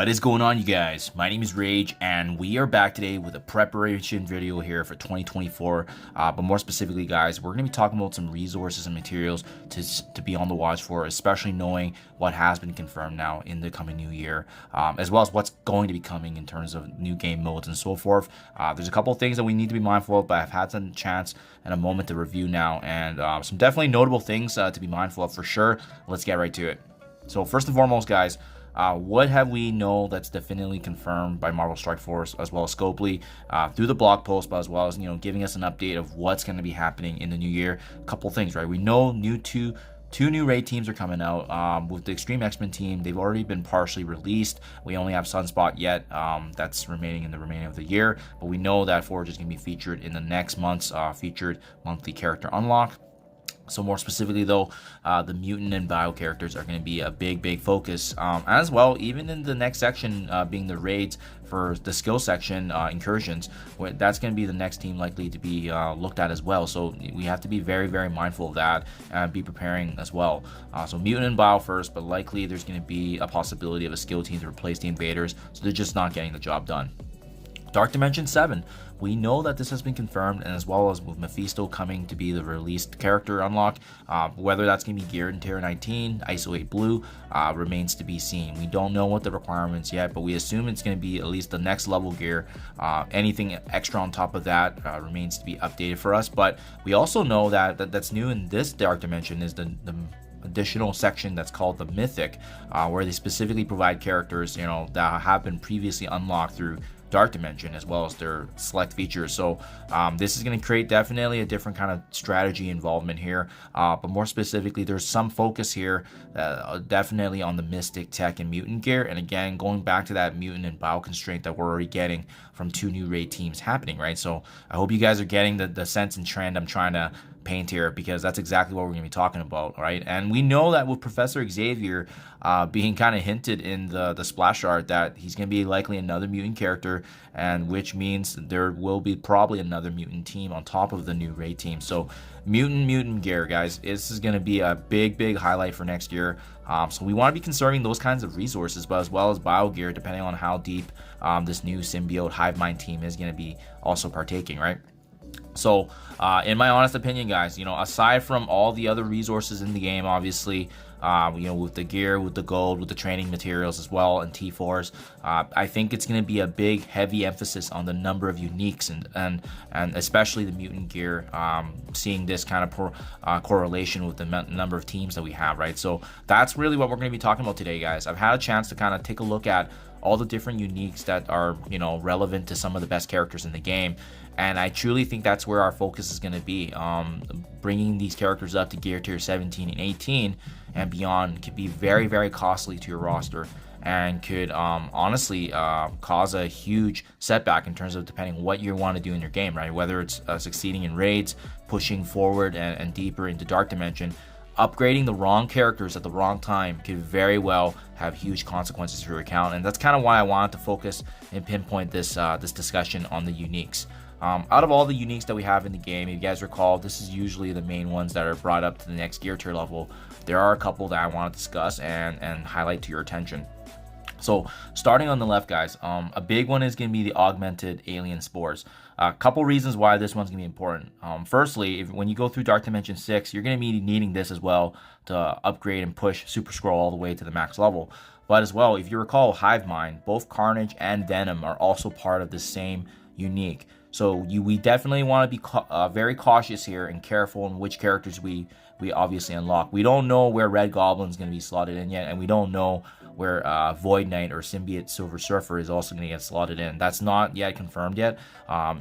What is going on, you guys? My name is Rayge, and we are back today with a preparation video here for 2024. But more specifically, guys, we're going to be talking about some resources and materials to be on the watch for, especially knowing what has been confirmed now in the coming new year, as well as what's going to be coming in terms of new game modes and so forth. There's a couple of things that we need to be mindful of, but I've had some chance and a moment to review now, and some definitely notable things to be mindful of for sure. Let's get right to it. So first and foremost, guys, what have we know that's definitely confirmed by Marvel Strike Force as well as Scopely through the blog post, but as well as giving us an update of what's going to be happening in the new year. A couple things, right? We know two new raid teams are coming out. With the Extreme X-Men team, they've already been partially released. We only have Sunspot yet. That's remaining in the remaining of the year, but we know that Forge is going to be featured in the next month's featured monthly character unlock. So more specifically though, the mutant and bio characters are going to be a big focus, as well, even in the next section, being the raids for the skill section incursions. That's going to be the next team likely to be looked at as well. So we have to be very mindful of that and be preparing as well. So mutant and bio first, but likely there's going to be a possibility of a skill team to replace the invaders, so they're just not getting the job done. Dark Dimension 7, we know that this has been confirmed, and as well as with Mephisto coming to be the released character unlock, whether that's going to be geared in Tier 19, ISO 8 Blue, remains to be seen. We don't know what the requirements yet, but we assume it's going to be at least the next level gear. Anything extra on top of that remains to be updated for us, but we also know that's new in this Dark Dimension is the additional section that's called the Mythic, where they specifically provide characters that have been previously unlocked through Dark Dimension as well as their select features. So this is going to create definitely a different kind of strategy involvement here, but more specifically there's some focus here definitely on the Mystic Tech and Mutant gear, and again going back to that mutant and bio constraint that we're already getting from two new raid teams happening, right? So I hope you guys are getting the sense and trend I'm trying to paint here, because that's exactly what we're going to be talking about, right? And we know that with Professor Xavier being kind of hinted in the splash art that he's going to be likely another mutant character, and which means there will be probably another mutant team on top of the new raid team. So mutant gear, guys, this is going to be a big highlight for next year. So we want to be conserving those kinds of resources, but as well as bio gear, depending on how deep this new symbiote hive mind team is going to be also partaking, right? So in my honest opinion, guys, aside from all the other resources in the game, obviously, with the gear, with the gold, with the training materials as well, and T4s, I think it's going to be a big heavy emphasis on the number of uniques and especially the mutant gear, seeing this kind of correlation with the number of teams that we have, right? So that's really what we're going to be talking about today, guys. I've had a chance to kind of take a look at all the different uniques that are relevant to some of the best characters in the game, and I truly think that's where our focus is going to be. Bringing these characters up to gear tier 17 and 18 and beyond could be very costly to your roster, and could honestly cause a huge setback in terms of depending what you want to do in your game, right? Whether it's succeeding in raids, pushing forward and deeper into Dark Dimension. Upgrading the wrong characters at the wrong time could very well have huge consequences for your account, and that's kind of why I wanted to focus and pinpoint this discussion on the uniques. Out of all the uniques that we have in the game, if you guys recall, this is usually the main ones that are brought up to the next gear tier level. There are a couple that I want to discuss and highlight to your attention. So starting on the left, guys, a big one is going to be the augmented alien spores. A couple reasons why this one's going to be important. Firstly, when you go through Dark Dimension 6, you're going to be needing this as well to upgrade and push Super Scroll all the way to the max level. But as well, if you recall Hive Mind, both Carnage and Venom are also part of the same unique. So we definitely want to be very cautious here and careful in which characters we obviously unlock. We don't know where Red Goblin is going to be slotted in yet, and we don't know where Void Knight or Symbiote Silver Surfer is also going to get slotted in. That's not yet confirmed yet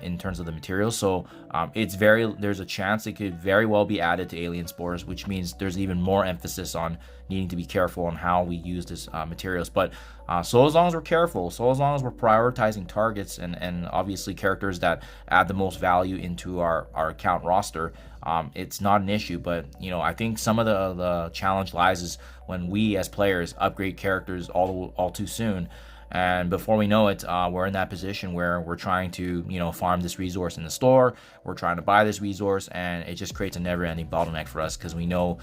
in terms of the materials. So there's a chance it could very well be added to Alien Spores, which means there's even more emphasis on needing to be careful on how we use this materials. But so as long as we're careful, so as long as we're prioritizing targets and obviously characters that add the most value into our account roster, it's not an issue. But I think some of the challenge lies is when we as players upgrade characters all too soon, and before we know it, we're in that position where we're trying to farm this resource in the store, we're trying to buy this resource, and it just creates a never-ending bottleneck for us because we know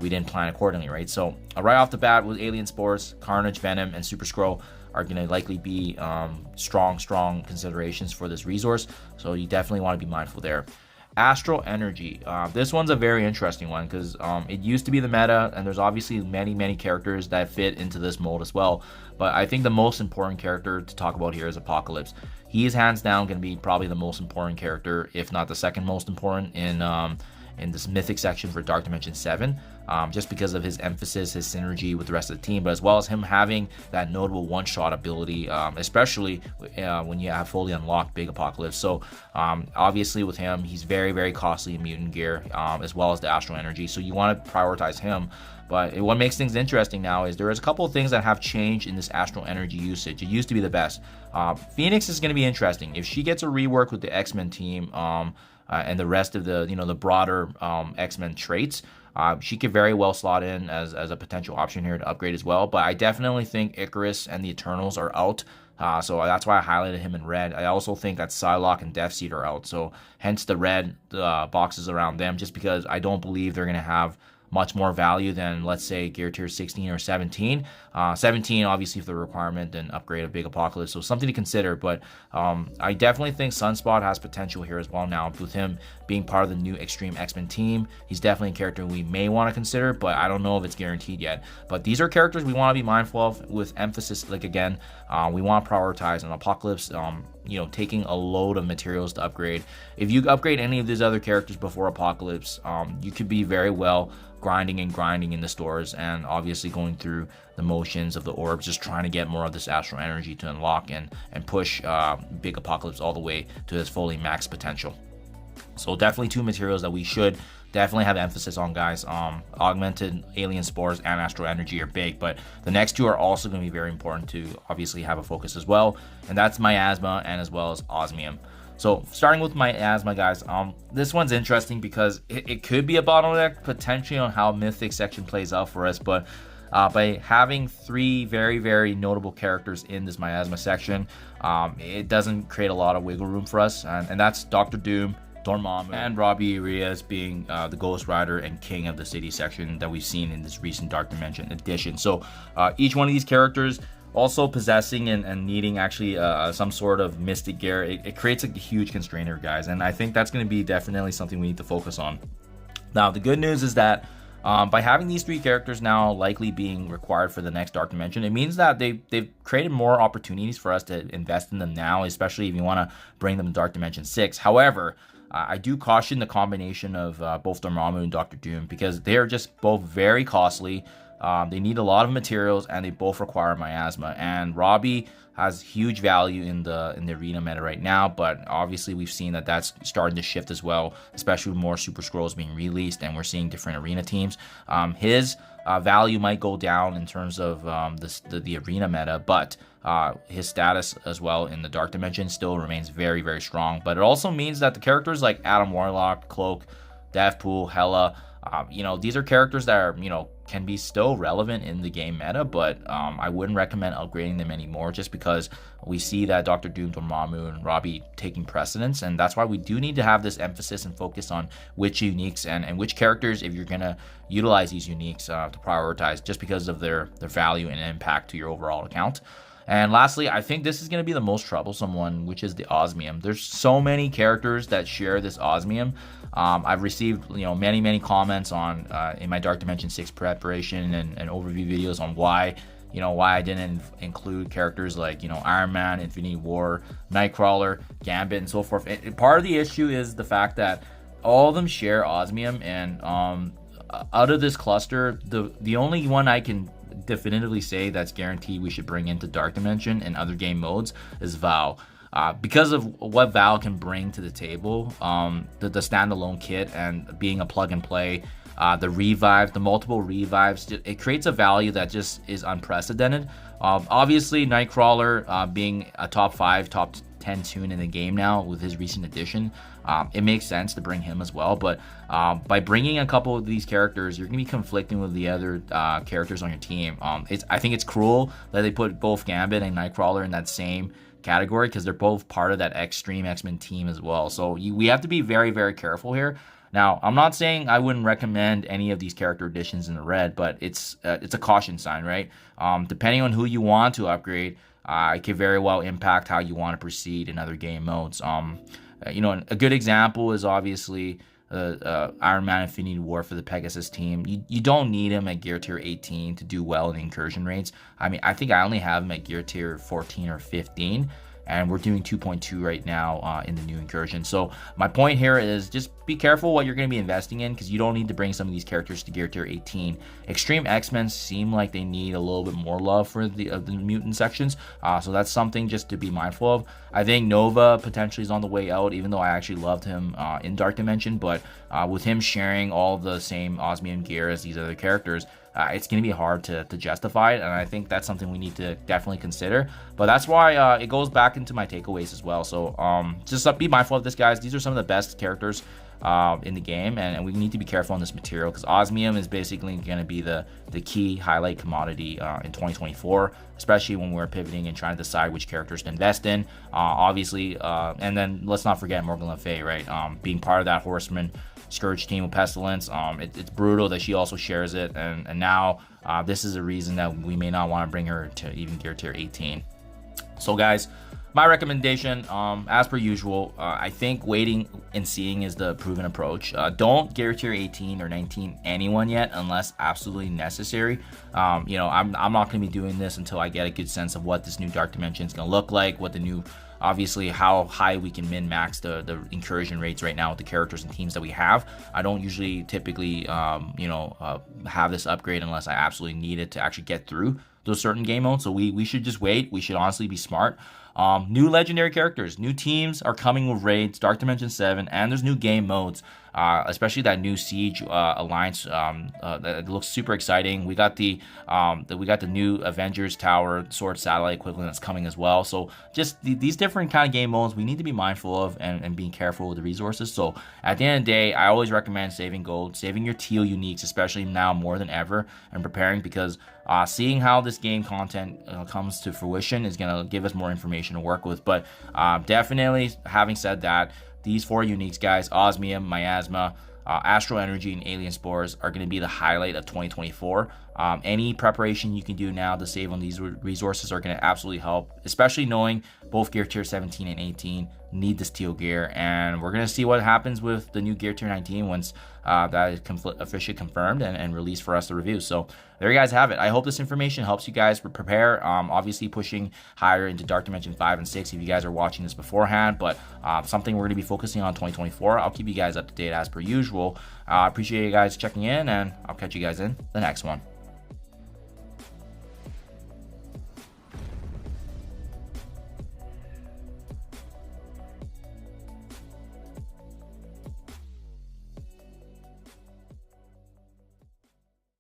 we didn't plan accordingly, right? So right off the bat with Alien Spores, Carnage, Venom, and Super Scroll, are going to likely be strong considerations for this resource. So you definitely want to be mindful there. Astral Energy. This one's a very interesting one because it used to be the meta, and there's obviously many characters that fit into this mold as well. But I think the most important character to talk about here is Apocalypse. He is hands down going to be probably the most important character, if not the second most important in this Mythic section for Dark Dimension 7, just because of his emphasis, his synergy with the rest of the team, but as well as him having that notable one-shot ability, especially when you have fully unlocked Big Apocalypse. So obviously with him, he's very costly in mutant gear, as well as the Astral Energy, so you want to prioritize him. But what makes things interesting now is there is a couple of things that have changed in this Astral Energy usage. It used to be the best. Phoenix is going to be interesting. If she gets a rework with the X-Men team, and the rest of the the broader X-Men traits, she could very well slot in as a potential option here to upgrade as well. But I definitely think Icarus and the Eternals are out, so that's why I highlighted him in red. I also think that Psylocke and Deathseed are out, so hence the red boxes around them, just because I don't believe they're going to have much more value than, let's say, gear tier 16 or 17. 17 obviously for the requirement and upgrade of Big Apocalypse, so something to consider. But I definitely think Sunspot has potential here as well now, with him being part of the new Extreme X-Men team. He's definitely a character we may want to consider, but I don't know if it's guaranteed yet. But these are characters we want to be mindful of, with emphasis, like again, we want to prioritize an Apocalypse, taking a load of materials to upgrade. If you upgrade any of these other characters before Apocalypse, you could be very well grinding in the stores, and obviously going through the motions of the orbs, just trying to get more of this Astral Energy to unlock and push Big Apocalypse all the way to his fully max potential. So definitely two materials that we should definitely have emphasis on, guys. Augmented Alien Spores and Astral Energy are big, but the next two are also going to be very important to obviously have a focus as well, and that's Miasma and as well as Osmium. So starting with Miasma, guys, this one's interesting because it could be a bottleneck potentially on how Mythic section plays out for us, but by having three very notable characters in this Miasma section, it doesn't create a lot of wiggle room for us, and that's Dr. Doom, Dormammu, and Robbie Reyes being the Ghost Rider and King of the City section that we've seen in this recent Dark Dimension edition. So each one of these characters also possessing and needing actually some sort of mystic gear, it creates a huge constrainer, guys, and I think that's going to be definitely something we need to focus on. Now, the good news is that by having these three characters now likely being required for the next Dark Dimension, it means that they've created more opportunities for us to invest in them now, especially if you want to bring them to Dark Dimension 6. However, I do caution the combination of both Dormammu and Dr. Doom, because they are just both very costly. They need a lot of materials, and they both require Miasma. And Robbie has huge value in the arena meta right now, but obviously we've seen that that's starting to shift as well, especially with more Super Scrolls being released, and we're seeing different arena teams. His value might go down in terms of the arena meta, but his status as well in the Dark Dimension still remains very strong. But it also means that the characters like Adam Warlock, Cloak, Deathpool, Hela, these are characters that are, can be still relevant in the game meta, but I wouldn't recommend upgrading them anymore, just because we see that Dr. Doom, Dormammu, and Robbie taking precedence, and that's why we do need to have this emphasis and focus on which uniques and which characters, if you're going to utilize these uniques, to prioritize, just because of their value and impact to your overall account. And lastly, I think this is going to be the most troublesome one, which is the Osmium. There's so many characters that share this Osmium. I've received many comments on in my Dark Dimension 6 preparation and overview videos on why I didn't include characters like Iron Man, Infinity War, Nightcrawler, Gambit, and so forth. Part of the issue is the fact that all of them share Osmium, and out of this cluster, the only one I can definitively say that's guaranteed we should bring into Dark Dimension and other game modes is Val. Because of what Val can bring to the table, the standalone kit and being a plug and play, the multiple revives, it creates a value that just is unprecedented. Obviously, Nightcrawler being a top 5, top 10 tune in the game now with his recent addition, it makes sense to bring him as well. But by bringing a couple of these characters, you're going to be conflicting with the other characters on your team. I think it's cruel that they put both Gambit and Nightcrawler in that same category, because they're both part of that Extreme X-Men team as well. So we have to be very careful here. Now, I'm not saying I wouldn't recommend any of these character additions in the red, but it's a caution sign, right? Depending on who you want to upgrade, It could very well impact how you want to proceed in other game modes. You know, a good example is obviously Iron Man Infinity War for the Pegasus team. You don't need him at gear tier 18 to do well in incursion rates. I mean, I think I only have him at gear tier 14 or 15. And we're doing 2.2 right now in the new incursion. So my point here is just be careful what you're going to be investing in, because you don't need to bring some of these characters to gear tier 18. Extreme X-Men seem like they need a little bit more love for the mutant sections. So that's something just to be mindful of. I think Nova potentially is on the way out, even though I actually loved him in Dark Dimension. But with him sharing all the same osmium gear as these other characters, it's going to be hard to justify it, and I think that's something we need to definitely consider. But that's why it goes back into my takeaways as well. So just be mindful of this, guys. These are some of the best characters in the game, and we need to be careful on this material, because osmium is basically going to be the key highlight commodity in 2024, especially when we're pivoting and trying to decide which characters to invest in. Obviously, and then let's not forget Morgan Le Fay, right? Being part of that Horseman Scourge team with Pestilence. It's brutal that she also shares it, and now this is a reason that we may not want to bring her to even gear tier 18. So guys, my recommendation, as per usual, I think waiting and seeing is the proven approach. Don't gear tier 18 or 19 anyone yet unless absolutely necessary. You know, I'm not going to be doing this until I get a good sense of what this new Dark Dimension is going to look like, what the new, obviously how high we can min-max the incursion rates right now with the characters and teams that we have. I don't usually typically have this upgrade unless I absolutely need it to actually get through those certain game modes. So we should just wait. We should honestly be smart. New legendary characters, new teams are coming with raids, Dark Dimension 7, and there's new game modes, especially that new Siege alliance that looks super exciting. We got the new Avengers Tower Sword Satellite equivalent that's coming as well. So just these different kind of game modes we need to be mindful of and being careful with the resources. So at the end of the day, I always recommend saving gold, saving your teal uniques, especially now more than ever, and preparing, because seeing how this game content comes to fruition is going to give us more information to work with. But definitely, having said that, these 4 uniques, guys, Osmium, Miasma, Astral Energy, and Alien Spores, are going to be the highlight of 2024. Any preparation you can do now to save on these resources are going to absolutely help, especially knowing both gear tier 17 and 18 need this teal gear. And we're going to see what happens with the new gear tier 19 once that is officially confirmed and released for us to review. So there you guys have it. I hope this information helps you guys prepare. Obviously pushing higher into Dark Dimension 5 and 6 if you guys are watching this beforehand, but something we're going to be focusing on 2024. I'll keep you guys up to date as per usual. Appreciate you guys checking in, and I'll catch you guys in the next one.